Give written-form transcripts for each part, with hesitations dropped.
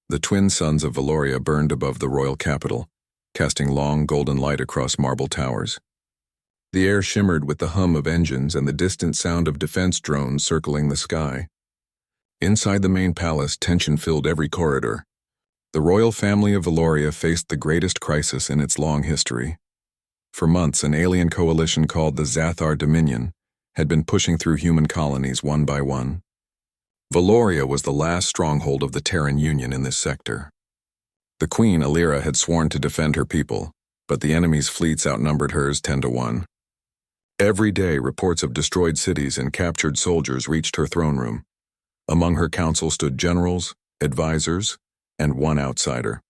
The twin suns of Valoria burned above the royal capital, casting long golden light across marble towers. The air shimmered with the hum of engines and the distant sound of defense drones circling the sky. Inside the main palace, tension filled every corridor. The royal family of Valoria faced the greatest crisis in its long history. For months, an alien coalition called the Zathar Dominion had been pushing through human colonies one by one. Valoria was the last stronghold of the Terran Union in this sector. The Queen, Alira, had sworn to defend her people, but the enemy's fleets outnumbered hers 10-1. Every day, reports of destroyed cities and captured soldiers reached her throne room. Among her council stood generals, advisors, and one outsider.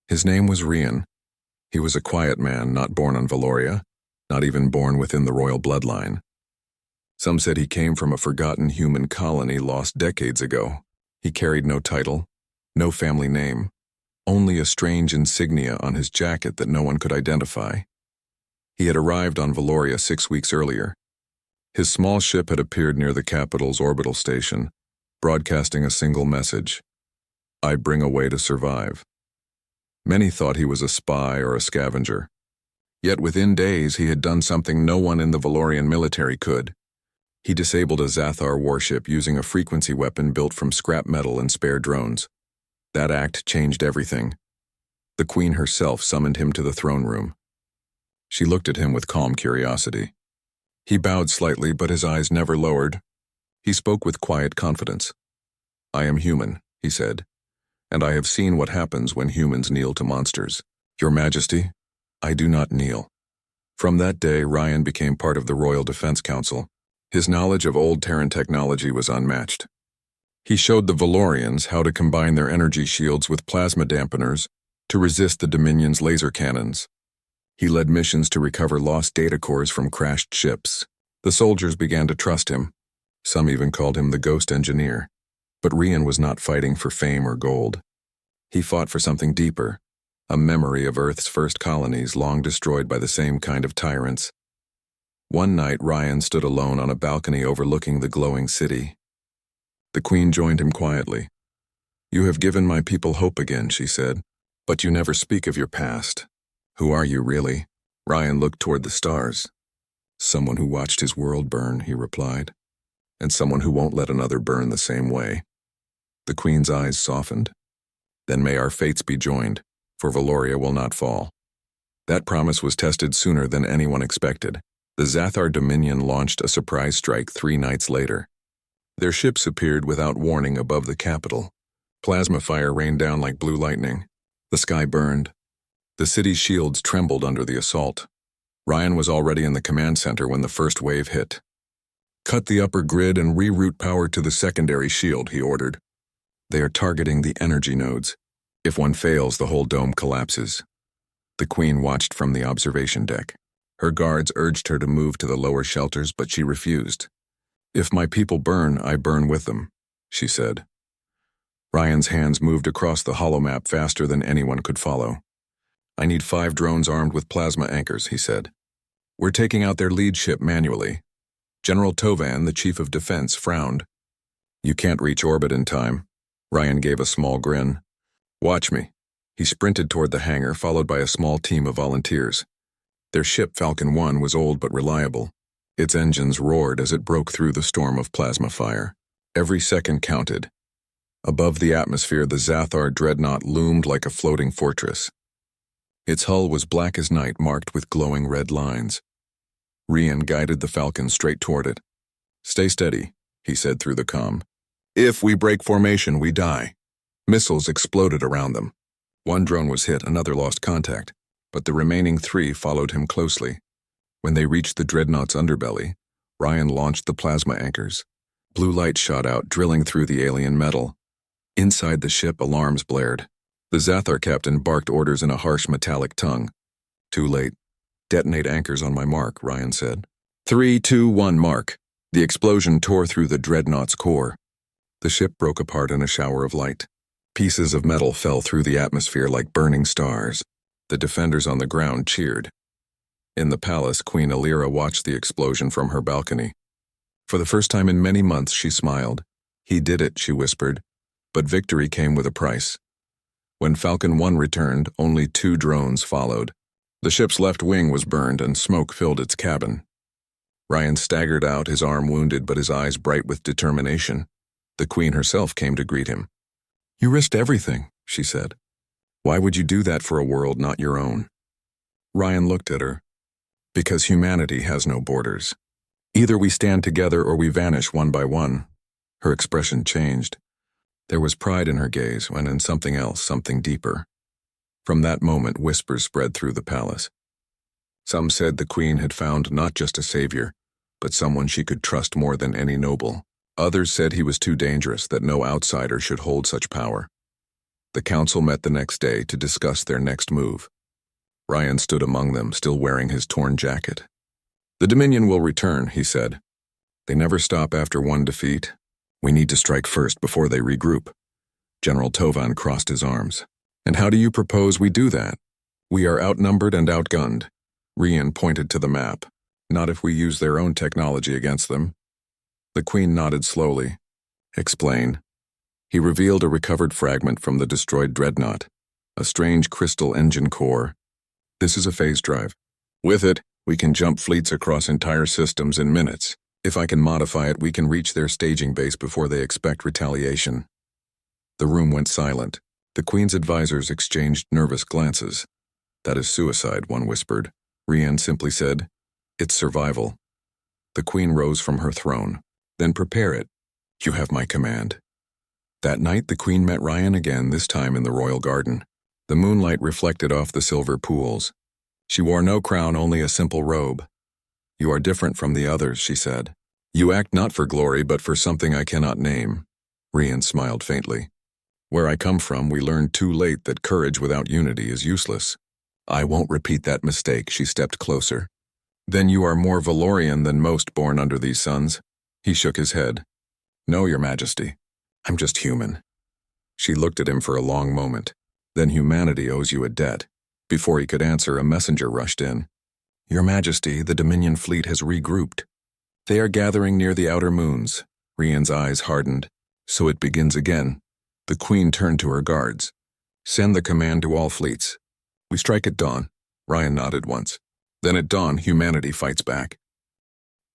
His name was Rian. He was a quiet man, not born on Valoria, not even born within the royal bloodline. Some said he came from a forgotten human colony lost decades ago. He carried no title, no family name, only a strange insignia on his jacket that no one could identify. He had arrived on Valoria 6 weeks earlier. His small ship had appeared near the capital's orbital station, broadcasting a single message: "I bring a way to survive." Many thought he was a spy or a scavenger. Yet within days he had done something no one in the Valorian military could. He disabled a Zathar warship using a frequency weapon built from scrap metal and spare drones. That act changed everything. The Queen herself summoned him to the throne room. She looked at him with calm curiosity. He bowed slightly, but his eyes never lowered. He spoke with quiet confidence. "I am human," he said, "and I have seen what happens when humans kneel to monsters. Your Majesty, I do not kneel." From that day, Ryan became part of the Royal Defense Council. His knowledge of old Terran technology was unmatched. He showed the Valorians how to combine their energy shields with plasma dampeners to resist the Dominion's laser cannons. He led missions to recover lost data cores from crashed ships. The soldiers began to trust him. Some even called him the Ghost Engineer. But Rian was not fighting for fame or gold. He fought for something deeper, a memory of Earth's first colonies long destroyed by the same kind of tyrants. One night, Ryan stood alone on a balcony overlooking the glowing city. The Queen joined him quietly. "You have given my people hope again," she said, "but you never speak of your past. Who are you, really?" Ryan looked toward the stars. "Someone who watched his world burn," he replied, "and someone who won't let another burn the same way." The Queen's eyes softened. "Then may our fates be joined, for Valoria will not fall." That promise was tested sooner than anyone expected. The Zathar Dominion launched a surprise strike 3 nights later. Their ships appeared without warning above the capital. Plasma fire rained down like blue lightning. The sky burned. The city's shields trembled under the assault. Ryan was already in the command center when the first wave hit. "Cut the upper grid and reroute power to the secondary shield," he ordered. "They are targeting the energy nodes. If one fails, the whole dome collapses." The Queen watched from the observation deck. Her guards urged her to move to the lower shelters, but she refused. "If my people burn, I burn with them," she said. Ryan's hands moved across the holomap faster than anyone could follow. "I need 5 drones armed with plasma anchors," he said. "We're taking out their lead ship manually." General Tovan, the chief of defense, frowned. "You can't reach orbit in time." Ryan gave a small grin. "Watch me." He sprinted toward the hangar, followed by a small team of volunteers. Their ship, Falcon 1, was old but reliable. Its engines roared as it broke through the storm of plasma fire. Every second counted. Above the atmosphere, the Zathar dreadnought loomed like a floating fortress. Its hull was black as night, marked with glowing red lines. Rian guided the Falcon straight toward it. "Stay steady," he said through the comm. "If we break formation, we die." Missiles exploded around them. One drone was hit, another lost contact, but the remaining 3 followed him closely. When they reached the dreadnought's underbelly, Ryan launched the plasma anchors. Blue light shot out, drilling through the alien metal. Inside the ship, alarms blared. The Zathar captain barked orders in a harsh metallic tongue. "Too late. Detonate anchors on my mark," Ryan said. 3, 2, 1, mark. The explosion tore through the dreadnought's core. The ship broke apart in a shower of light. Pieces of metal fell through the atmosphere like burning stars. The defenders on the ground cheered. In the palace, Queen Alira watched the explosion from her balcony. For the first time in many months, she smiled. "He did it," she whispered. But victory came with a price. When Falcon 1 returned, only 2 drones followed. The ship's left wing was burned and smoke filled its cabin. Ryan staggered out, his arm wounded but his eyes bright with determination. The Queen herself came to greet him. "You risked everything," she said. "Why would you do that for a world not your own?" Ryan looked at her. "Because humanity has no borders. Either we stand together or we vanish one by one." Her expression changed. There was pride in her gaze, and in something else, something deeper. From that moment, whispers spread through the palace. Some said the Queen had found not just a savior, but someone she could trust more than any noble. Others said he was too dangerous, that no outsider should hold such power. The council met the next day to discuss their next move. Ryan stood among them, still wearing his torn jacket. "The Dominion will return," he said. "They never stop after one defeat. We need to strike first before they regroup." General Tovan crossed his arms. "And how do you propose we do that? We are outnumbered and outgunned." Ryan pointed to the map. "Not if we use their own technology against them." The Queen nodded slowly. "Explain." He revealed a recovered fragment from the destroyed dreadnought, a strange crystal engine core. "This is a phase drive. With it, we can jump fleets across entire systems in minutes. If I can modify it, we can reach their staging base before they expect retaliation." The room went silent. The Queen's advisors exchanged nervous glances. "That is suicide," one whispered. Ryan simply said, "It's survival." The Queen rose from her throne. "Then prepare it. You have my command." That night the Queen met Ryan again, this time in the royal garden. The moonlight reflected off the silver pools. She wore no crown, only a simple robe. "You are different from the others," she said. "You act not for glory, but for something I cannot name." Ryan smiled faintly. "Where I come from, we learned too late that courage without unity is useless." "I won't repeat that mistake." She stepped closer. "Then you are more Valorian than most born under these suns." He shook his head. "No, Your Majesty. I'm just human." She looked at him for a long moment. "Then humanity owes you a debt." Before he could answer, a messenger rushed in. "Your Majesty, the Dominion fleet has regrouped. They are gathering near the outer moons." Ryan's eyes hardened. "So it begins again." The Queen turned to her guards. "Send the command to all fleets. We strike at dawn." Ryan nodded once. "Then at dawn, humanity fights back."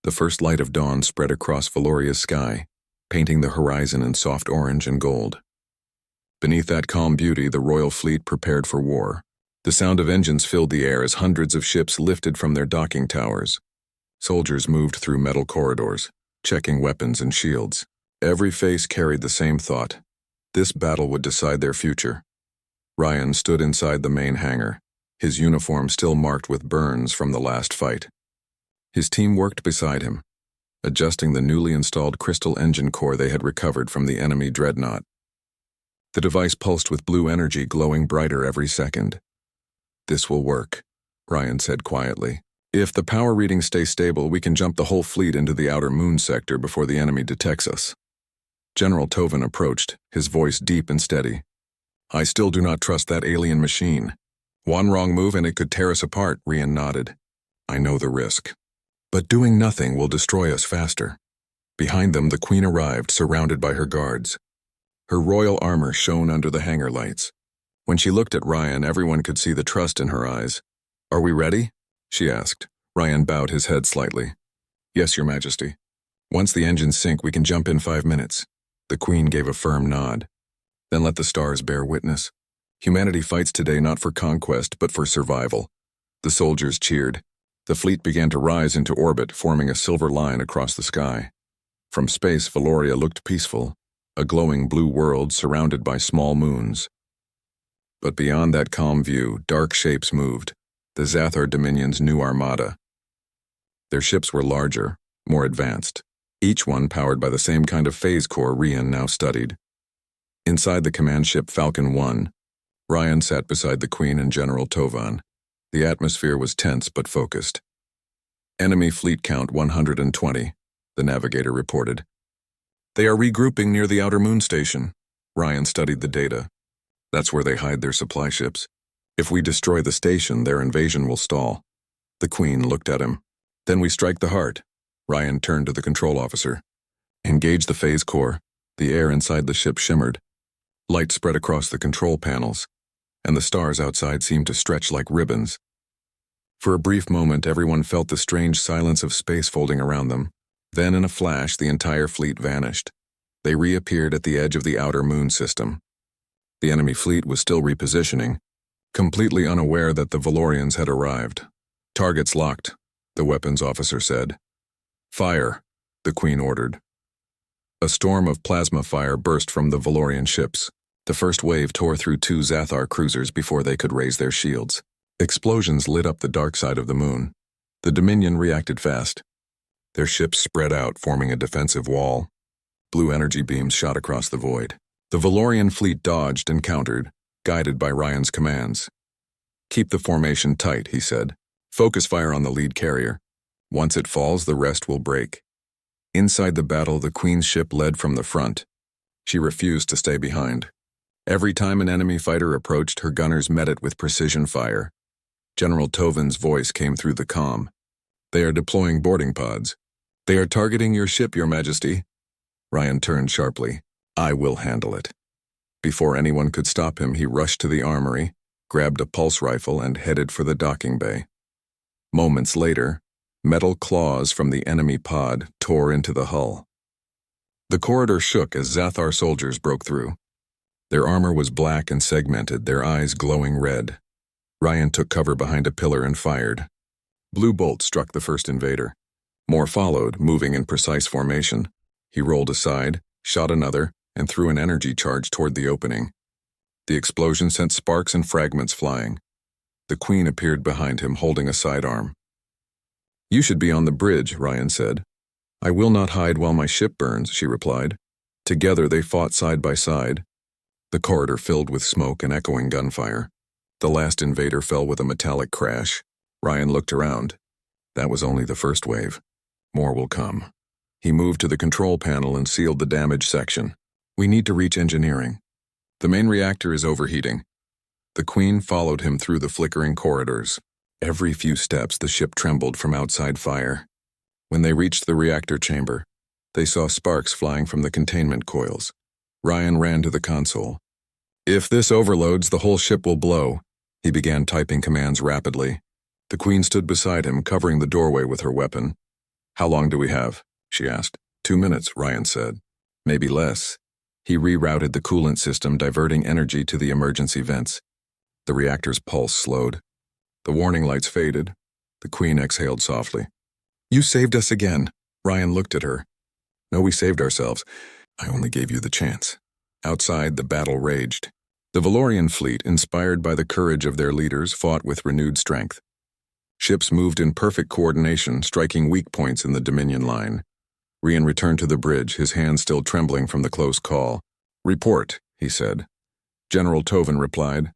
The first light of dawn spread across Valoria's sky, painting the horizon in soft orange and gold. Beneath that calm beauty, the royal fleet prepared for war. The sound of engines filled the air as hundreds of ships lifted from their docking towers. Soldiers moved through metal corridors, checking weapons and shields. Every face carried the same thought. This battle would decide their future. Ryan stood inside the main hangar, his uniform still marked with burns from the last fight. His team worked beside him, adjusting the newly installed crystal engine core they had recovered from the enemy dreadnought. The device pulsed with blue energy, glowing brighter every second. "This will work," Ryan said quietly. "If the power readings stay stable, we can jump the whole fleet into the outer moon sector before the enemy detects us." General Tovan approached, his voice deep and steady. "I still do not trust that alien machine. One wrong move and it could tear us apart." Ryan nodded. "I know the risk. But doing nothing will destroy us faster." Behind them, the Queen arrived, surrounded by her guards. Her royal armor shone under the hangar lights. When she looked at Ryan, everyone could see the trust in her eyes. "Are we ready?" she asked. Ryan bowed his head slightly. "Yes, Your Majesty. Once the engines sync, we can jump in 5 minutes." The Queen gave a firm nod. "Then let the stars bear witness. Humanity fights today not for conquest, but for survival." The soldiers cheered. The fleet began to rise into orbit, forming a silver line across the sky. From space, Valoria looked peaceful, a glowing blue world surrounded by small moons. But beyond that calm view, dark shapes moved, the Zathar Dominion's new armada. Their ships were larger, more advanced, each one powered by the same kind of phase core Ryan now studied. Inside the command ship Falcon 1, Ryan sat beside the Queen and General Tovan. The atmosphere was tense but focused. "Enemy fleet count 120, the navigator reported. "They are regrouping near the outer moon station." Ryan studied the data. "That's where they hide their supply ships. If we destroy the station, their invasion will stall." The Queen looked at him. "Then we strike the heart." Ryan turned to the control officer. "Engage the phase core." The air inside the ship shimmered. Light spread across the control panels, and the stars outside seemed to stretch like ribbons. For a brief moment, everyone felt the strange silence of space folding around them. Then, in a flash, the entire fleet vanished. They reappeared at the edge of the outer moon system. The enemy fleet was still repositioning, completely unaware that the Valorians had arrived. "Targets locked," the weapons officer said. "Fire," the Queen ordered. A storm of plasma fire burst from the Valorian ships. The first wave tore through 2 Zathar cruisers before they could raise their shields. Explosions lit up the dark side of the moon. The Dominion reacted fast. Their ships spread out, forming a defensive wall. Blue energy beams shot across the void. The Valorian fleet dodged and countered, guided by Ryan's commands. "Keep the formation tight," he said. "Focus fire on the lead carrier. Once it falls, the rest will break." Inside the battle, the Queen's ship led from the front. She refused to stay behind. Every time an enemy fighter approached, her gunners met it with precision fire. General Tovin's voice came through the comm. "They are deploying boarding pods. They are targeting your ship, Your Majesty." Ryan turned sharply. "I will handle it." Before anyone could stop him, he rushed to the armory, grabbed a pulse rifle, and headed for the docking bay. Moments later, metal claws from the enemy pod tore into the hull. The corridor shook as Zathar soldiers broke through. Their armor was black and segmented, their eyes glowing red. Ryan took cover behind a pillar and fired. Blue bolts struck the first invader. More followed, moving in precise formation. He rolled aside, shot another, and threw an energy charge toward the opening. The explosion sent sparks and fragments flying. The Queen appeared behind him, holding a sidearm. "You should be on the bridge," Ryan said. "I will not hide while my ship burns," she replied. Together they fought side by side. The corridor filled with smoke and echoing gunfire. The last invader fell with a metallic crash. Ryan looked around. That was only the first wave. More will come. He moved to the control panel and sealed the damaged section. "We need to reach engineering. The main reactor is overheating." The Queen followed him through the flickering corridors. Every few steps, the ship trembled from outside fire. When they reached the reactor chamber, they saw sparks flying from the containment coils. Ryan ran to the console. "If this overloads, the whole ship will blow." He began typing commands rapidly. The Queen stood beside him, covering the doorway with her weapon. "How long do we have?" she asked. 2 minutes, Ryan said. "Maybe less." He rerouted the coolant system, diverting energy to the emergency vents. The reactor's pulse slowed. The warning lights faded. The Queen exhaled softly. "You saved us again." Ryan looked at her. "No, we saved ourselves. I only gave you the chance." Outside, the battle raged. The Valorian fleet, inspired by the courage of their leaders, fought with renewed strength. Ships moved in perfect coordination, striking weak points in the Dominion line. Ryan returned to the bridge, his hands still trembling from the close call. "Report," he said. General Tovin replied.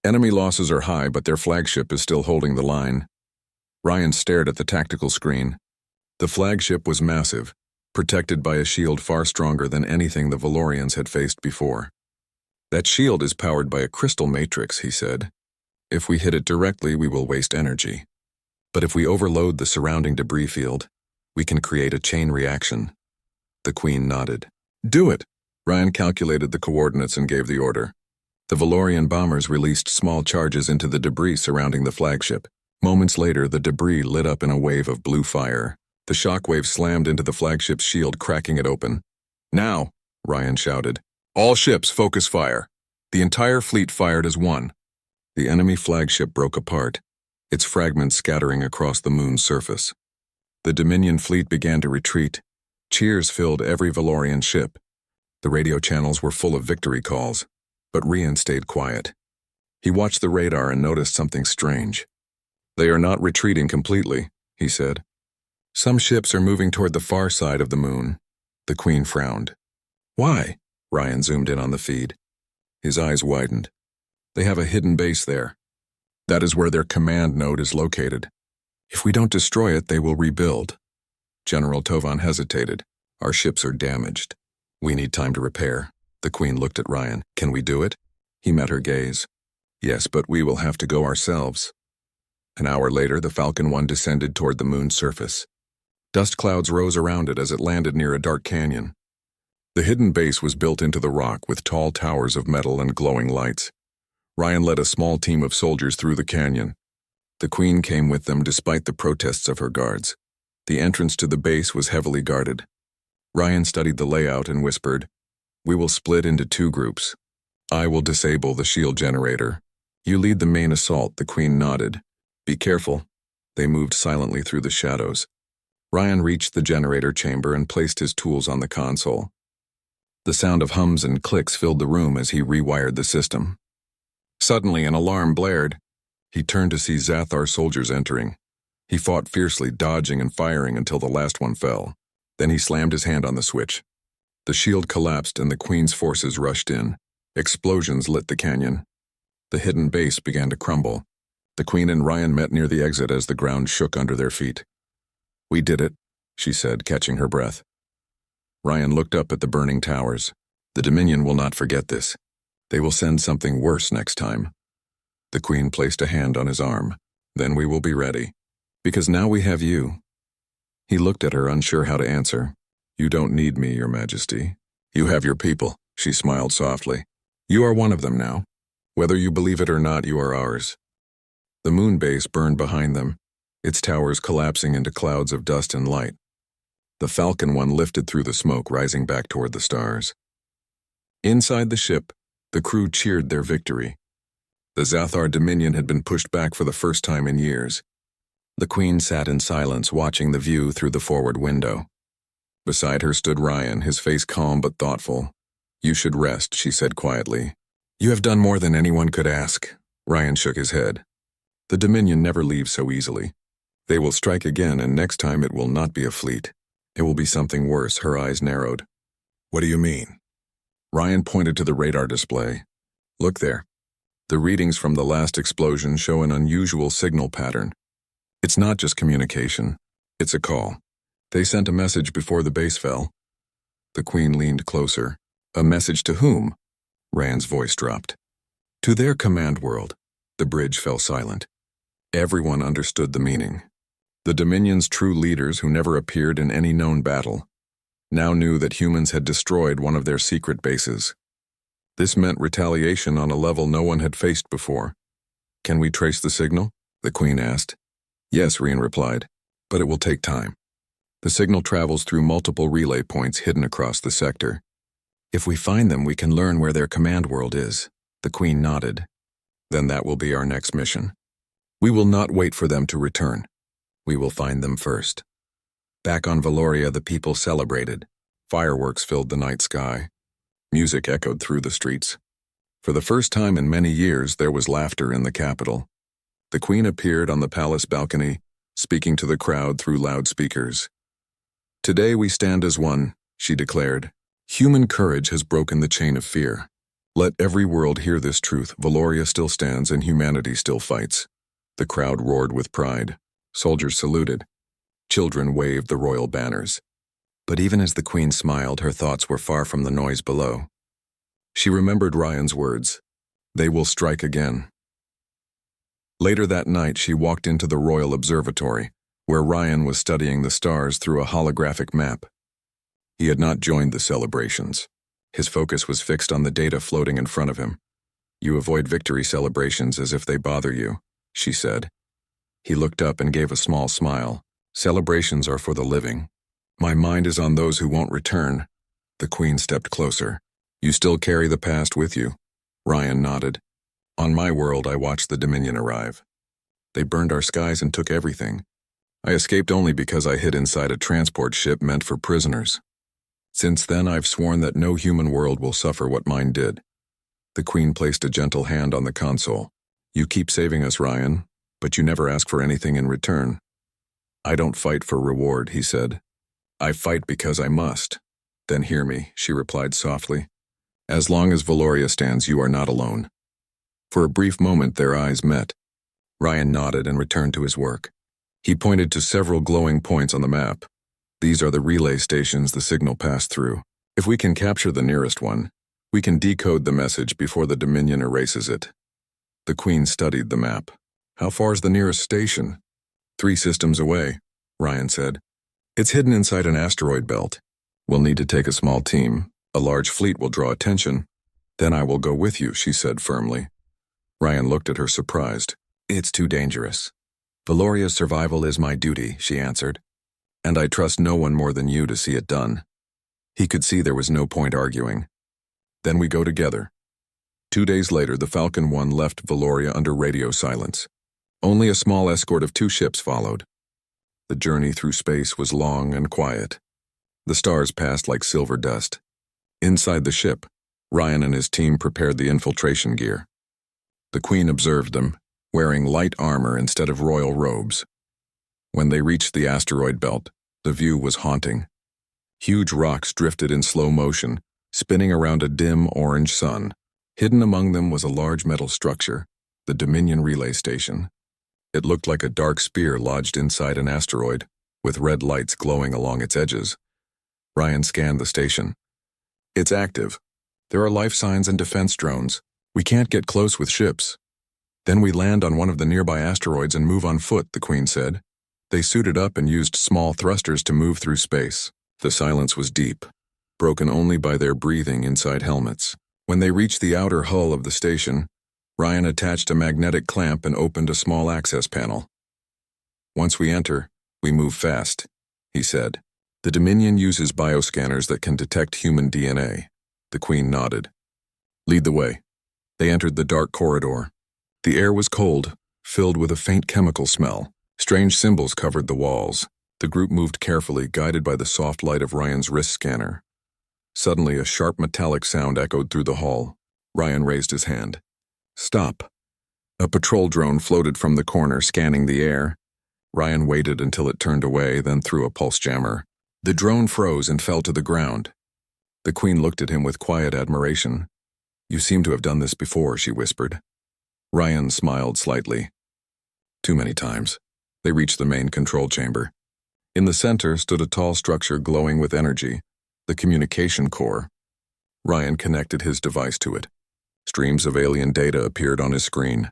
"Enemy losses are high, but their flagship is still holding the line." Ryan stared at the tactical screen. The flagship was massive, protected by a shield far stronger than anything the Valorians had faced before. "That shield is powered by a crystal matrix," he said. "If we hit it directly, we will waste energy. But if we overload the surrounding debris field, we can create a chain reaction." The Queen nodded. "Do it!" Ryan calculated the coordinates and gave the order. The Valorian bombers released small charges into the debris surrounding the flagship. Moments later, the debris lit up in a wave of blue fire. The shockwave slammed into the flagship's shield, cracking it open. "Now!" Ryan shouted. "All ships, focus fire." The entire fleet fired as one. The enemy flagship broke apart, its fragments scattering across the moon's surface. The Dominion fleet began to retreat. Cheers filled every Valorian ship. The radio channels were full of victory calls, but Ryan stayed quiet. He watched the radar and noticed something strange. "They are not retreating completely," he said. "Some ships are moving toward the far side of the moon." The Queen frowned. "Why?" Ryan zoomed in on the feed. His eyes widened. "They have a hidden base there. That is where their command node is located. If we don't destroy it, they will rebuild." General Tovan hesitated. "Our ships are damaged. We need time to repair." The Queen looked at Ryan. "Can we do it?" He met her gaze. "Yes, but we will have to go ourselves." An hour later, the Falcon 1 descended toward the moon's surface. Dust clouds rose around it as it landed near a dark canyon. The hidden base was built into the rock with tall towers of metal and glowing lights. Ryan led a small team of soldiers through the canyon. The Queen came with them despite the protests of her guards. The entrance to the base was heavily guarded. Ryan studied the layout and whispered, "We will split into 2 groups. I will disable the shield generator. You lead the main assault," the Queen nodded. "Be careful." They moved silently through the shadows. Ryan reached the generator chamber and placed his tools on the console. The sound of hums and clicks filled the room as he rewired the system. Suddenly, an alarm blared. He turned to see Zathar soldiers entering. He fought fiercely, dodging and firing until the last one fell. Then he slammed his hand on the switch. The shield collapsed and the Queen's forces rushed in. Explosions lit the canyon. The hidden base began to crumble. The Queen and Ryan met near the exit as the ground shook under their feet. "We did it," she said, catching her breath. Ryan looked up at the burning towers. "The Dominion will not forget this. They will send something worse next time." The Queen placed a hand on his arm. "Then we will be ready. Because now we have you." He looked at her, unsure how to answer. "You don't need me, Your Majesty. You have your people," she smiled softly. "You are one of them now. Whether you believe it or not, you are ours." The moon base burned behind them, its towers collapsing into clouds of dust and light. The Falcon One lifted through the smoke, rising back toward the stars. Inside the ship, the crew cheered their victory. The Zathar Dominion had been pushed back for the first time in years. The Queen sat in silence, watching the view through the forward window. Beside her stood Ryan, his face calm but thoughtful. "You should rest," she said quietly. "You have done more than anyone could ask." Ryan shook his head. "The Dominion never leaves so easily. They will strike again, and next time it will not be a fleet. It will be something worse." Her eyes narrowed. "What do you mean?" Ryan pointed to the radar display. "Look there. The readings from the last explosion show an unusual signal pattern. It's not just communication. It's a call. They sent a message before the base fell." The Queen leaned closer. "A message to whom?" Rand's voice dropped. "To their command world." The bridge fell silent. Everyone understood the meaning. The Dominion's true leaders, who never appeared in any known battle, now knew that humans had destroyed one of their secret bases. This meant retaliation on a level no one had faced before. "Can we trace the signal?" the Queen asked. "Yes," Rian replied, "but it will take time. The signal travels through multiple relay points hidden across the sector. If we find them, we can learn where their command world is." The Queen nodded. "Then that will be our next mission. We will not wait for them to return. We will find them first." Back on Valoria, the people celebrated. Fireworks filled the night sky. Music echoed through the streets. For the first time in many years, there was laughter in the capital. The Queen appeared on the palace balcony, speaking to the crowd through loudspeakers. "Today we stand as one," she declared. "Human courage has broken the chain of fear. Let every world hear this truth. Valoria still stands and humanity still fights." The crowd roared with pride. Soldiers saluted. Children waved the royal banners. But even as the Queen smiled, her thoughts were far from the noise below. She remembered Ryan's words. They will strike again. Later that night, she walked into the Royal Observatory, where Ryan was studying the stars through a holographic map. He had not joined the celebrations. His focus was fixed on the data floating in front of him. "You avoid victory celebrations as if they bother you," she said. He looked up and gave a small smile. "Celebrations are for the living. My mind is on those who won't return." The Queen stepped closer. "You still carry the past with you?" Ryan nodded. "On my world, I watched the Dominion arrive. They burned our skies and took everything. I escaped only because I hid inside a transport ship meant for prisoners. Since then, I've sworn that no human world will suffer what mine did." The Queen placed a gentle hand on the console. "You keep saving us, Ryan, but you never ask for anything in return." "I don't fight for reward," he said. "I fight because I must." "Then hear me," she replied softly. "As long as Valoria stands, you are not alone." For a brief moment, their eyes met. Ryan nodded and returned to his work. He pointed to several glowing points on the map. "These are the relay stations the signal passed through. If we can capture the nearest one, we can decode the message before the Dominion erases it." The Queen studied the map. "How far is the nearest station?" 3 systems away," Ryan said. "It's hidden inside an asteroid belt. We'll need to take a small team, A large fleet will draw attention. Then I will go with you, she said firmly. Ryan looked at her surprised. It's too dangerous. Valoria's survival is my duty, she answered. And I trust no one more than you to see it done. He could see there was no point arguing. Then we go together. 2 days later, the Falcon 1 left Valoria under radio silence. Only a small escort of 2 ships followed. The journey through space was long and quiet. The stars passed like silver dust. Inside the ship, Ryan and his team prepared the infiltration gear. The Queen observed them, wearing light armor instead of royal robes. When they reached the asteroid belt, the view was haunting. Huge rocks drifted in slow motion, spinning around a dim orange sun. Hidden among them was a large metal structure, the Dominion relay station. It looked like a dark spear lodged inside an asteroid, with red lights glowing along its edges. Ryan scanned the station. It's active. There are life signs and defense drones. We can't get close with ships. Then we land on one of the nearby asteroids and move on foot, the Queen said. They suited up and used small thrusters to move through space. The silence was deep, broken only by their breathing inside helmets. When they reached the outer hull of the station, Ryan attached a magnetic clamp and opened a small access panel. Once we enter, we move fast, he said. The Dominion uses bioscanners that can detect human DNA. The Queen nodded. Lead the way. They entered the dark corridor. The air was cold, filled with a faint chemical smell. Strange symbols covered the walls. The group moved carefully, guided by the soft light of Ryan's wrist scanner. Suddenly, a sharp metallic sound echoed through the hall. Ryan raised his hand. Stop. A patrol drone floated from the corner, scanning the air. Ryan waited until it turned away, then threw a pulse jammer. The drone froze and fell to the ground. The Queen looked at him with quiet admiration. You seem to have done this before, she whispered. Ryan smiled slightly. Too many times. They reached the main control chamber. In the center stood a tall structure glowing with energy, the communication core. Ryan connected his device to it. Streams of alien data appeared on his screen.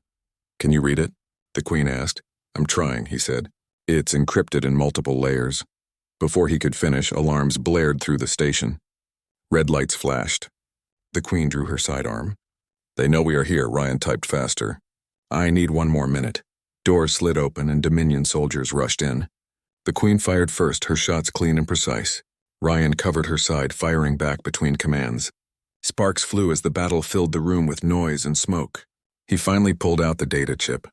Can you read it? The Queen asked. I'm trying, he said. It's encrypted in multiple layers. Before he could finish, alarms blared through the station. Red lights flashed. The Queen drew her sidearm. They know we are here, Ryan typed faster. I need 1 more minute. Doors slid open and Dominion soldiers rushed in. The Queen fired first, her shots clean and precise. Ryan covered her side, firing back between commands. Sparks flew as the battle filled the room with noise and smoke. He finally pulled out the data chip.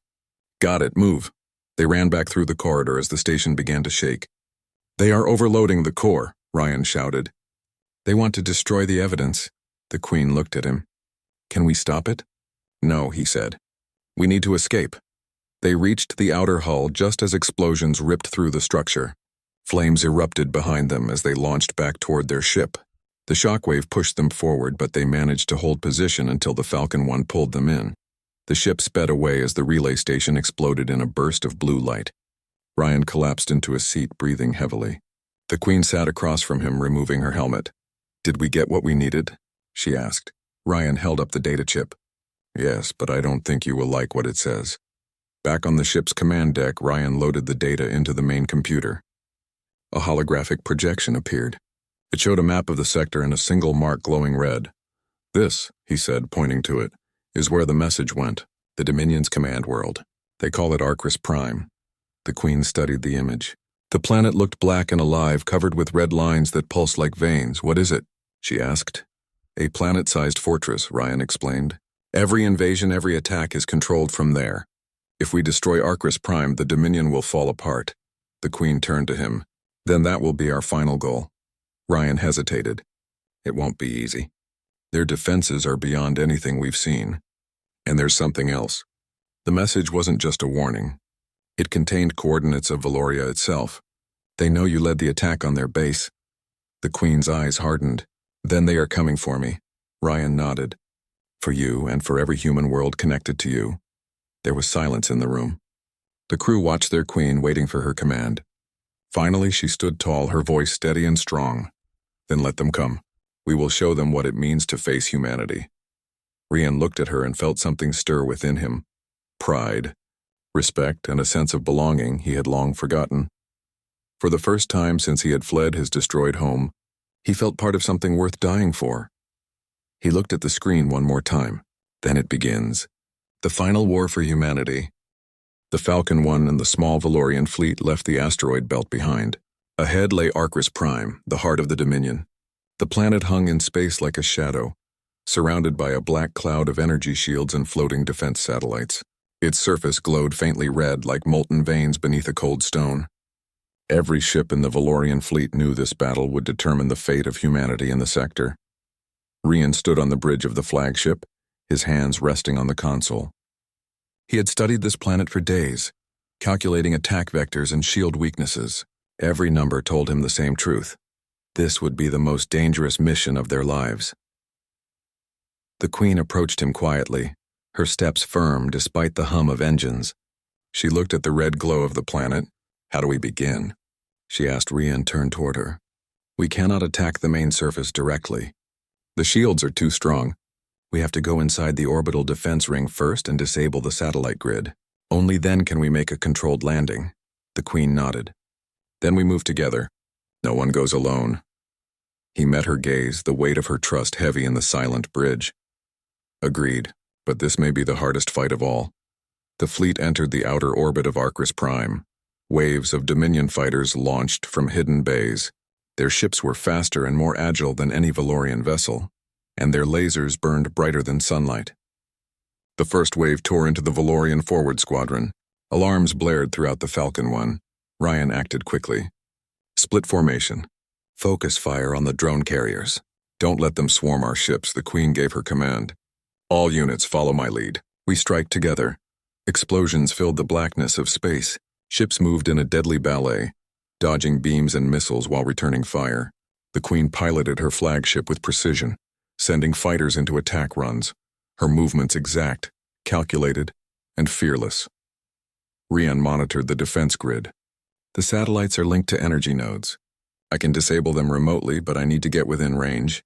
Got it, move. They ran back through the corridor as the station began to shake. They are overloading the core, Ryan shouted. They want to destroy the evidence. The Queen looked at him. Can we stop it? No, he said. We need to escape. They reached the outer hull just as explosions ripped through the structure. Flames erupted behind them as they launched back toward their ship. The shockwave pushed them forward, but they managed to hold position until the Falcon 1 pulled them in. The ship sped away as the relay station exploded in a burst of blue light. Ryan collapsed into a seat, breathing heavily. The Queen sat across from him, removing her helmet. Did we get what we needed? She asked. Ryan held up the data chip. Yes, but I don't think you will like what it says. Back on the ship's command deck, Ryan loaded the data into the main computer. A holographic projection appeared. It showed a map of the sector and a single mark glowing red. This, he said, pointing to it, is where the message went, the Dominion's command world. They call it Arcris Prime. The Queen studied the image. The planet looked black and alive, covered with red lines that pulsed like veins. What is it? She asked. A planet-sized fortress, Ryan explained. Every invasion, every attack is controlled from there. If we destroy Arcris Prime, the Dominion will fall apart. The Queen turned to him. Then that will be our final goal. Ryan hesitated. It won't be easy. Their defenses are beyond anything we've seen. And there's something else. The message wasn't just a warning. It contained coordinates of Valoria itself. They know you led the attack on their base. The Queen's eyes hardened. Then they are coming for me. Ryan nodded. For you and for every human world connected to you. There was silence in the room. The crew watched their Queen, waiting for her command. Finally, she stood tall, her voice steady and strong. Then let them come. We will show them what it means to face humanity. Ryan looked at her and felt something stir within him. Pride, respect, and a sense of belonging he had long forgotten. For the first time since he had fled his destroyed home, He felt part of something worth dying for. He looked at the screen one more time. Then it begins. The final war for humanity. The Falcon 1 and the small Valorian fleet left the asteroid belt behind. Ahead lay Arcris Prime, the heart of the Dominion. The planet hung in space like a shadow, surrounded by a black cloud of energy shields and floating defense satellites. Its surface glowed faintly red like molten veins beneath a cold stone. Every ship in the Valorian fleet knew this battle would determine the fate of humanity in the sector. Rian stood on the bridge of the flagship, his hands resting on the console. He had studied this planet for days, calculating attack vectors and shield weaknesses. Every number told him the same truth. This would be the most dangerous mission of their lives. The Queen approached him quietly, her steps firm despite the hum of engines. She looked at the red glow of the planet. "How do we begin?" she asked. Rian turned toward her. "We cannot attack the main surface directly. The shields are too strong. We have to go inside the orbital defense ring first and disable the satellite grid. Only then can we make a controlled landing." The Queen nodded. "Then we move together. No one goes alone." He met her gaze, the weight of her trust heavy in the silent bridge. "Agreed, but this may be the hardest fight of all." The fleet entered the outer orbit of Arcris Prime. Waves of Dominion fighters launched from hidden bays. Their ships were faster and more agile than any Valorian vessel, and their lasers burned brighter than sunlight. The first wave tore into the Valorian forward squadron. Alarms blared throughout the Falcon 1. Rian acted quickly. "Split formation. Focus fire on the drone carriers. Don't let them swarm our ships," the Queen gave her command. "All units follow my lead. We strike together." Explosions filled the blackness of space. Ships moved in a deadly ballet, dodging beams and missiles while returning fire. The Queen piloted her flagship with precision, sending fighters into attack runs, her movements exact, calculated, and fearless. Rian monitored the defense grid. "The satellites are linked to energy nodes. I can disable them remotely, but I need to get within range."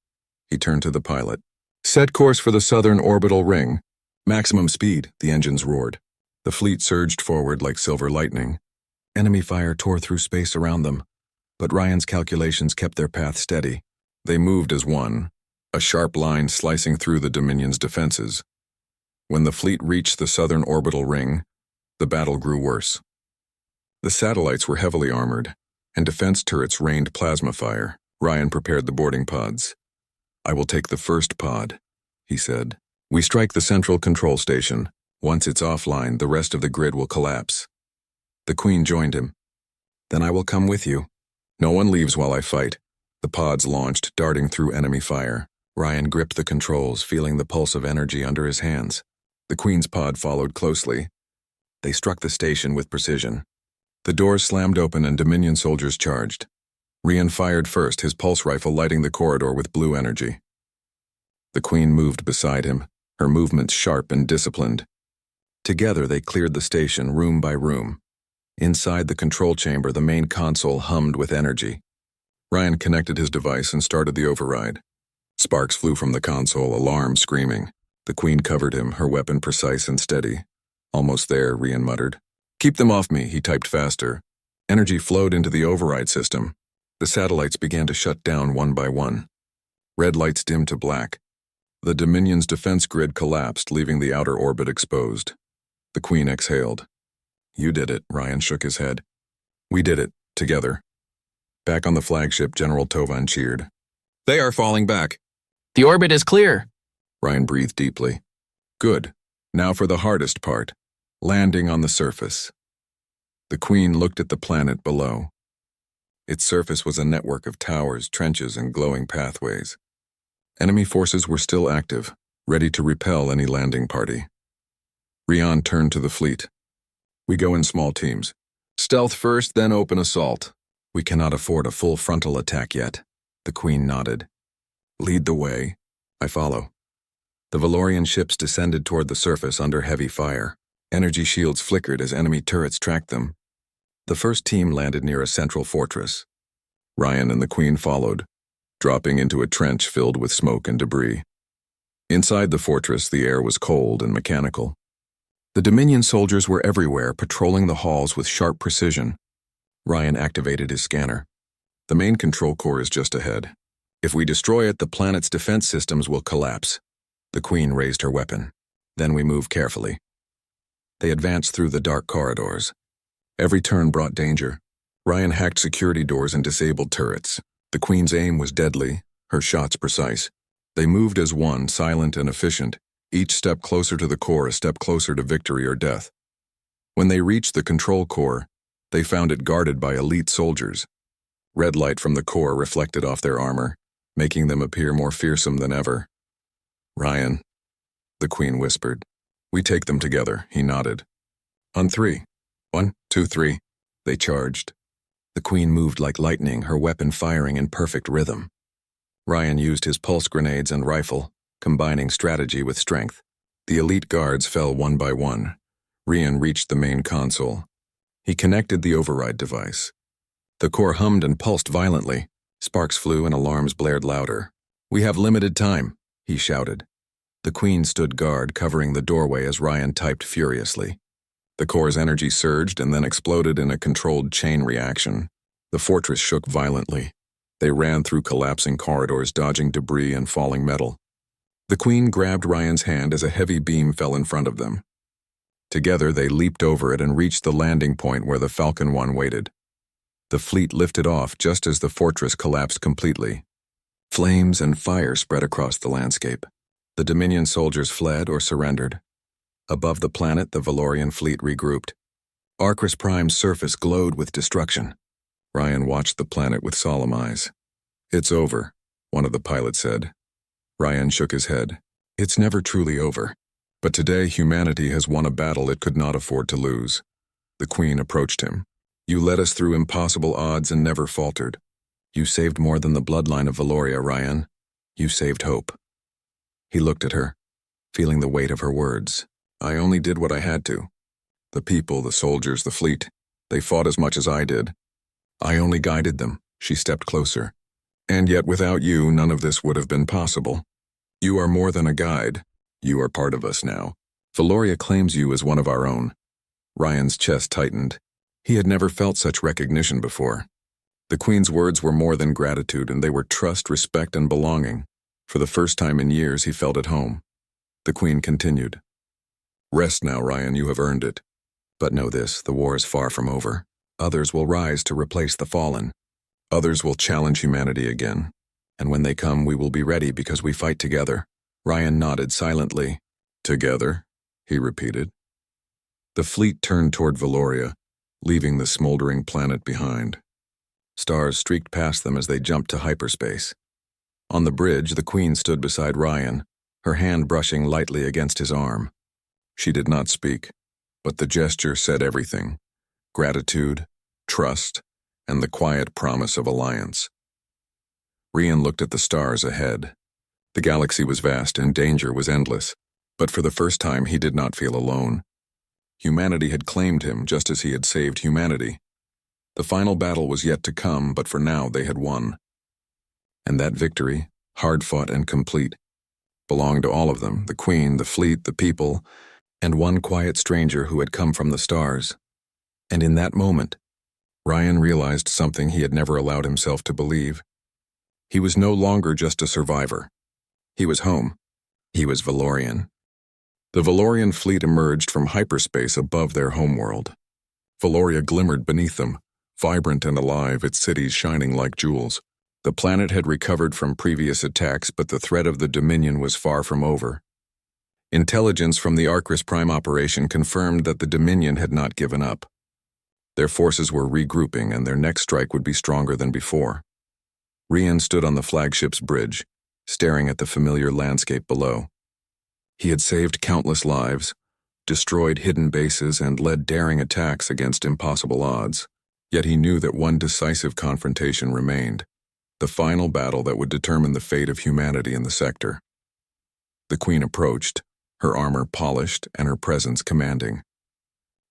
He turned to the pilot. "Set course for the southern orbital ring. Maximum speed," the engines roared. The fleet surged forward like silver lightning. Enemy fire tore through space around them, but Rian's calculations kept their path steady. They moved as one, a sharp line slicing through the Dominion's defenses. When the fleet reached the southern orbital ring, the battle grew worse. The satellites were heavily armored, and defense turrets rained plasma fire. Rian prepared the boarding pods. "I will take the first pod," he said. "We strike the central control station. Once it's offline, the rest of the grid will collapse." The Queen joined him. "Then I will come with you. No one leaves while I fight." The pods launched, darting through enemy fire. Rian gripped the controls, feeling the pulse of energy under his hands. The Queen's pod followed closely. They struck the station with precision. The doors slammed open and Dominion soldiers charged. Rian fired first, his pulse rifle lighting the corridor with blue energy. The Queen moved beside him, her movements sharp and disciplined. Together they cleared the station room by room. Inside the control chamber, the main console hummed with energy. Rian connected his device and started the override. Sparks flew from the console, alarm screaming. The Queen covered him, her weapon precise and steady. "Almost there," Rian muttered. "Keep them off me," he typed faster. Energy flowed into the override system. The satellites began to shut down one by one. Red lights dimmed to black. The Dominion's defense grid collapsed, leaving the outer orbit exposed. The Queen exhaled. "You did it," Rian shook his head. "We did it, together." Back on the flagship, General Tovan cheered. "They are falling back." "The orbit is clear." Rian breathed deeply. "Good. Now for the hardest part. Landing on the surface." The Queen looked at the planet below. Its surface was a network of towers, trenches, and glowing pathways. Enemy forces were still active, ready to repel any landing party. Rian turned to the fleet. "We go in small teams. Stealth first, then open assault. We cannot afford a full frontal attack yet." The Queen nodded. "Lead the way. I follow." The Valorian ships descended toward the surface under heavy fire. Energy shields flickered as enemy turrets tracked them. The first team landed near a central fortress. Rian and the Queen followed, dropping into a trench filled with smoke and debris. Inside the fortress, the air was cold and mechanical. The Dominion soldiers were everywhere, patrolling the halls with sharp precision. Rian activated his scanner. "The main control core is just ahead. If we destroy it, the planet's defense systems will collapse. The Queen raised her weapon. Then we move carefully. They advanced through the dark corridors. Every turn brought danger. Ryan hacked security doors and disabled turrets. The Queen's aim was deadly, her shots precise. They moved as one, silent and efficient, each step closer to the core, a step closer to victory or death. When they reached the control core, they found it guarded by elite soldiers. Red light from the core reflected off their armor, making them appear more fearsome than ever. "Ryan," the Queen whispered. "We take them together," he nodded. "On 3. 1, 2, 3. They charged. The Queen moved like lightning, her weapon firing in perfect rhythm. Ryan used his pulse grenades and rifle, combining strategy with strength. The elite guards fell one by one. Ryan reached the main console. He connected the override device. The core hummed and pulsed violently. Sparks flew and alarms blared louder. "We have limited time," he shouted. The Queen stood guard, covering the doorway as Ryan typed furiously. The core's energy surged and then exploded in a controlled chain reaction. The fortress shook violently. They ran through collapsing corridors, dodging debris and falling metal. The Queen grabbed Ryan's hand as a heavy beam fell in front of them. Together, they leaped over it and reached the landing point where the Falcon 1 waited. The fleet lifted off just as the fortress collapsed completely. Flames and fire spread across the landscape. The Dominion soldiers fled or surrendered. Above the planet, the Valorian fleet regrouped. Arcris Prime's surface glowed with destruction. Ryan watched the planet with solemn eyes. "It's over," one of the pilots said. Ryan shook his head. "It's never truly over. But today humanity has won a battle it could not afford to lose." The Queen approached him. "You led us through impossible odds and never faltered. You saved more than the bloodline of Valoria, Ryan. You saved hope." He looked at her, feeling the weight of her words. "I only did what I had to. The people, the soldiers, the fleet, they fought as much as I did. I only guided them." She stepped closer. "And yet without you, none of this would have been possible. You are more than a guide. You are part of us now. Valoria claims you as one of our own." Ryan's chest tightened. He had never felt such recognition before. The Queen's words were more than gratitude, and they were trust, respect, and belonging. For the first time in years, he felt at home. The Queen continued. "Rest now, Ryan, you have earned it. But know this, the war is far from over. Others will rise to replace the fallen. Others will challenge humanity again. And when they come, we will be ready because we fight together." Ryan nodded silently. "Together?" he repeated. The fleet turned toward Valoria, leaving the smoldering planet behind. Stars streaked past them as they jumped to hyperspace. On the bridge, the Queen stood beside Ryan, her hand brushing lightly against his arm. She did not speak, but the gesture said everything: gratitude, trust, and the quiet promise of alliance. Ryan looked at the stars ahead. The galaxy was vast and danger was endless, but for the first time he did not feel alone. Humanity had claimed him just as he had saved humanity. The final battle was yet to come, but for now they had won. And that victory, hard-fought and complete, belonged to all of them: the Queen, the fleet, the people, and one quiet stranger who had come from the stars. And in that moment, Ryan realized something he had never allowed himself to believe. He was no longer just a survivor. He was home. He was Valorian. The Valorian fleet emerged from hyperspace above their homeworld. Valoria glimmered beneath them, vibrant and alive, its cities shining like jewels. The planet had recovered from previous attacks, but the threat of the Dominion was far from over. Intelligence from the Arcris Prime operation confirmed that the Dominion had not given up. Their forces were regrouping, and their next strike would be stronger than before. Ryan stood on the flagship's bridge, staring at the familiar landscape below. He had saved countless lives, destroyed hidden bases, and led daring attacks against impossible odds. Yet he knew that one decisive confrontation remained, the final battle that would determine the fate of humanity in the sector. The Queen approached, her armor polished and her presence commanding.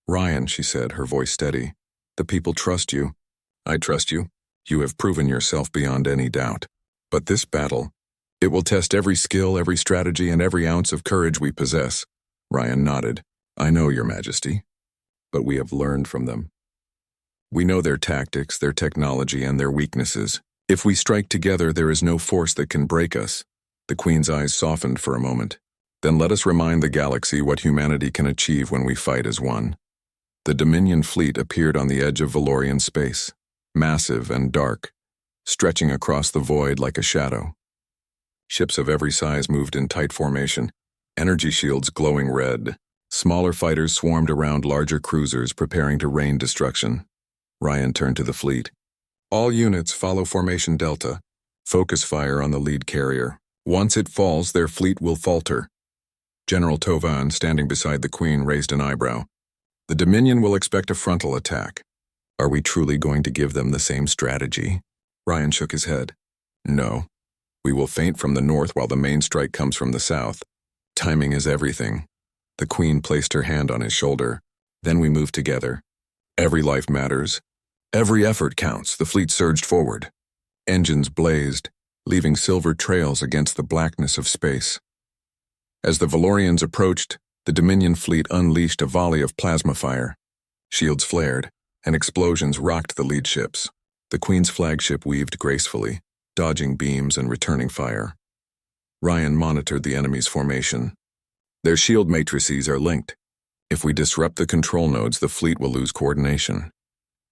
"Ryan," she said, her voice steady, "the people trust you. I trust you. You have proven yourself beyond any doubt. But this battle, it will test every skill, every strategy, and every ounce of courage we possess." Ryan nodded. "I know, Your Majesty. But we have learned from them. We know their tactics, their technology, and their weaknesses. If we strike together, there is no force that can break us. The Queen's eyes softened for a moment. Then let us remind the galaxy what humanity can achieve when we fight as one. The Dominion fleet appeared on the edge of Valorian space, massive and dark, stretching across the void like a shadow. Ships of every size moved in tight formation, energy shields glowing red. Smaller fighters swarmed around larger cruisers preparing to rain destruction. Ryan turned to the fleet. All units follow Formation Delta. Focus fire on the lead carrier. Once it falls, their fleet will falter. General Tovan, standing beside the Queen, raised an eyebrow. The Dominion will expect a frontal attack. Are we truly going to give them the same strategy? Ryan shook his head. No. We will feint from the north while the main strike comes from the south. Timing is everything. The Queen placed her hand on his shoulder. Then we moved together. Every life matters. Every effort counts. The fleet surged forward. Engines blazed, leaving silver trails against the blackness of space. As the Valorians approached, the Dominion fleet unleashed a volley of plasma fire. Shields flared, and explosions rocked the lead ships. The Queen's flagship weaved gracefully, dodging beams and returning fire. Ryan monitored the enemy's formation. Their shield matrices are linked. If we disrupt the control nodes, the fleet will lose coordination.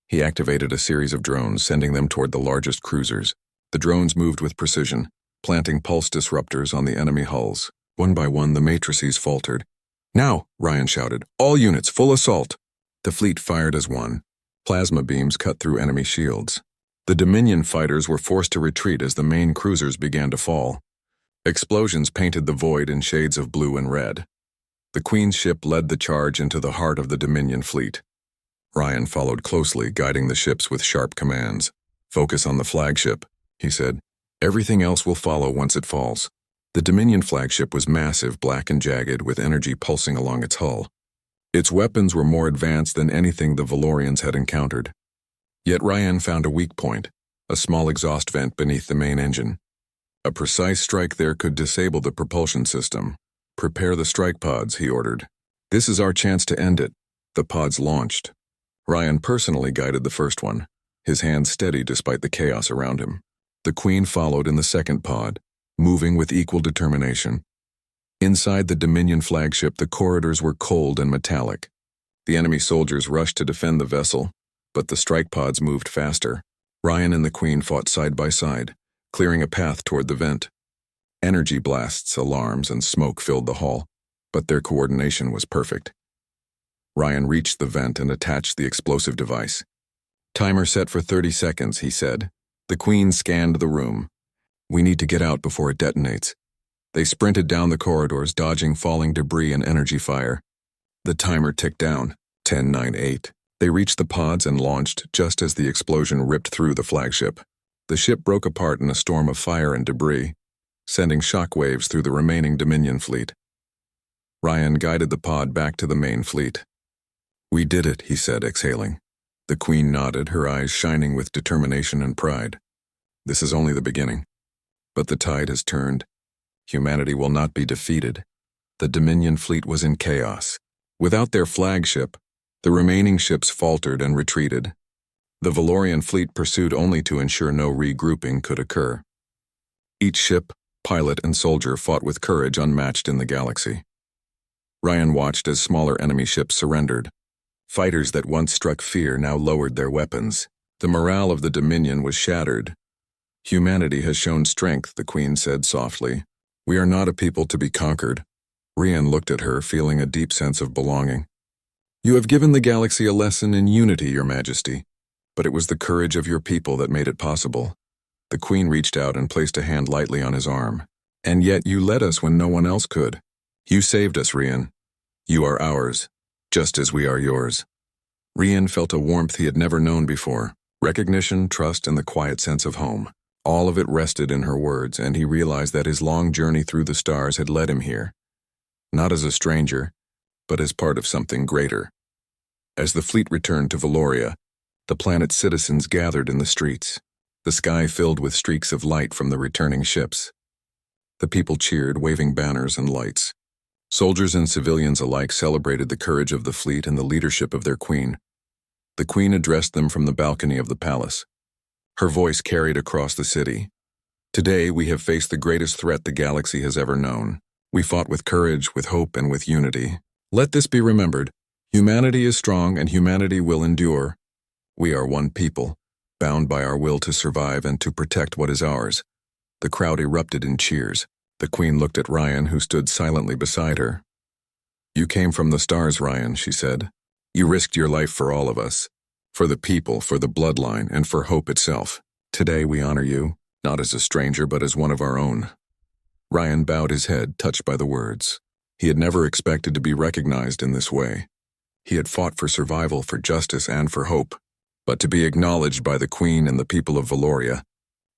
He activated a series of drones, sending them toward the largest cruisers. The drones moved with precision, planting pulse disruptors on the enemy hulls. One by one, the matrices faltered. Now, Ryan shouted, all units, full assault. The fleet fired as one. Plasma beams cut through enemy shields. The Dominion fighters were forced to retreat as the main cruisers began to fall. Explosions painted the void in shades of blue and red. The Queen's ship led the charge into the heart of the Dominion fleet. Ryan followed closely, guiding the ships with sharp commands. Focus on the flagship, he said. Everything else will follow once it falls. The Dominion flagship was massive, black and jagged, with energy pulsing along its hull. Its weapons were more advanced than anything the Valorians had encountered. Yet Ryan found a weak point, a small exhaust vent beneath the main engine. A precise strike there could disable the propulsion system. Prepare the strike pods, he ordered. This is our chance to end it. The pods launched. Ryan personally guided the first one, his hands steady despite the chaos around him. The Queen followed in the second pod, moving with equal determination. Inside the Dominion flagship, the corridors were cold and metallic. The enemy soldiers rushed to defend the vessel, but the strike pods moved faster. Ryan and the Queen fought side by side, clearing a path toward the vent. Energy blasts, alarms, and smoke filled the hall, but their coordination was perfect. Ryan reached the vent and attached the explosive device. Timer set for 30 seconds, he said. The Queen scanned the room. We need to get out before it detonates. They sprinted down the corridors, dodging falling debris and energy fire. The timer ticked down, 10:08. They reached the pods and launched just as the explosion ripped through the flagship. The ship broke apart in a storm of fire and debris, sending shockwaves through the remaining Dominion fleet. Ryan guided the pod back to the main fleet. We did it, he said, exhaling. The Queen nodded, her eyes shining with determination and pride. This is only the beginning. But the tide has turned. Humanity will not be defeated. The Dominion fleet was in chaos. Without their flagship, the remaining ships faltered and retreated. The Valorian fleet pursued only to ensure no regrouping could occur. Each ship, pilot, and soldier fought with courage unmatched in the galaxy. Ryan watched as smaller enemy ships surrendered. Fighters that once struck fear now lowered their weapons. The morale of the Dominion was shattered. Humanity has shown strength, the Queen said softly. We are not a people to be conquered. Ryan looked at her, feeling a deep sense of belonging. You have given the galaxy a lesson in unity, Your Majesty, but it was the courage of your people that made it possible. The Queen reached out and placed a hand lightly on his arm. And yet you led us when no one else could. You saved us, Ryan. You are ours, just as we are yours. Ryan felt a warmth he had never known before. Recognition, trust, and the quiet sense of home. All of it rested in her words, and he realized that his long journey through the stars had led him here. Not as a stranger, but as part of something greater. As the fleet returned to Valoria, the planet's citizens gathered in the streets, the sky filled with streaks of light from the returning ships. The people cheered, waving banners and lights. Soldiers and civilians alike celebrated the courage of the fleet and the leadership of their Queen. The Queen addressed them from the balcony of the palace. Her voice carried across the city. Today, we have faced the greatest threat the galaxy has ever known. We fought with courage, with hope, and with unity. Let this be remembered. Humanity is strong and humanity will endure. We are one people, bound by our will to survive and to protect what is ours. The crowd erupted in cheers. The Queen looked at Ryan, who stood silently beside her. You came from the stars, Ryan, she said. You risked your life for all of us, for the people, for the bloodline, and for hope itself. Today we honor you, not as a stranger but as one of our own. Ryan bowed his head, touched by the words. He had never expected to be recognized in this way. He had fought for survival, for justice, and for hope. But to be acknowledged by the Queen and the people of Valoria,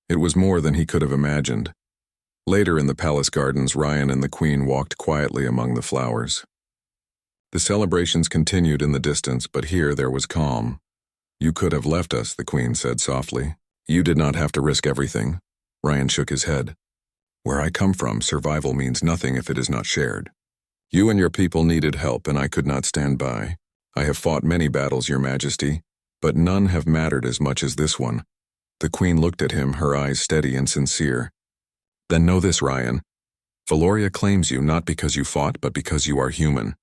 it was more than he could have imagined. Later in the palace gardens, Ryan and the Queen walked quietly among the flowers. The celebrations continued in the distance, but here there was calm. You could have left us, the Queen said softly. You did not have to risk everything. Ryan shook his head. Where I come from, survival means nothing if it is not shared. You and your people needed help, and I could not stand by. I have fought many battles, Your Majesty, but none have mattered as much as this one. The Queen looked at him, her eyes steady and sincere. Then know this, Ryan. Valoria claims you not because you fought, but because you are human.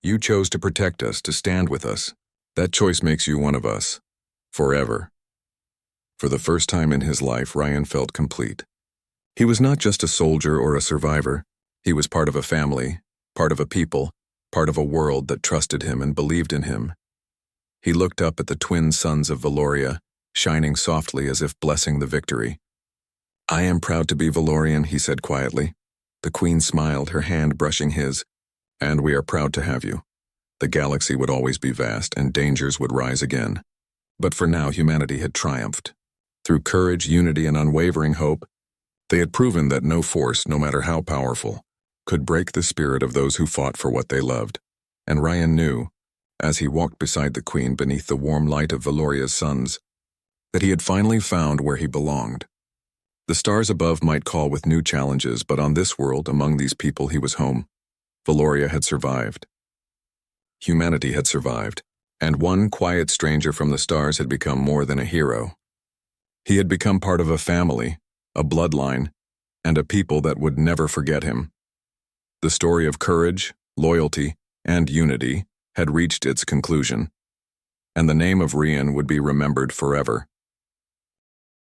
You chose to protect us, to stand with us. That choice makes you one of us. Forever. For the first time in his life, Ryan felt complete. He was not just a soldier or a survivor. He was part of a family, part of a people, part of a world that trusted him and believed in him. He looked up at the twin suns of Valoria, shining softly as if blessing the victory. I am proud to be Valorian, he said quietly. The Queen smiled, her hand brushing his. And we are proud to have you. The galaxy would always be vast, and dangers would rise again. But for now, humanity had triumphed. Through courage, unity, and unwavering hope, they had proven that no force, no matter how powerful, could break the spirit of those who fought for what they loved. And Ryan knew, as he walked beside the Queen beneath the warm light of Valoria's suns, that he had finally found where he belonged. The stars above might call with new challenges, but on this world, among these people, he was home. Valoria had survived. Humanity had survived, and one quiet stranger from the stars had become more than a hero. He had become part of a family, a bloodline, and a people that would never forget him. The story of courage, loyalty, and unity had reached its conclusion, and the name of Ryan would be remembered forever.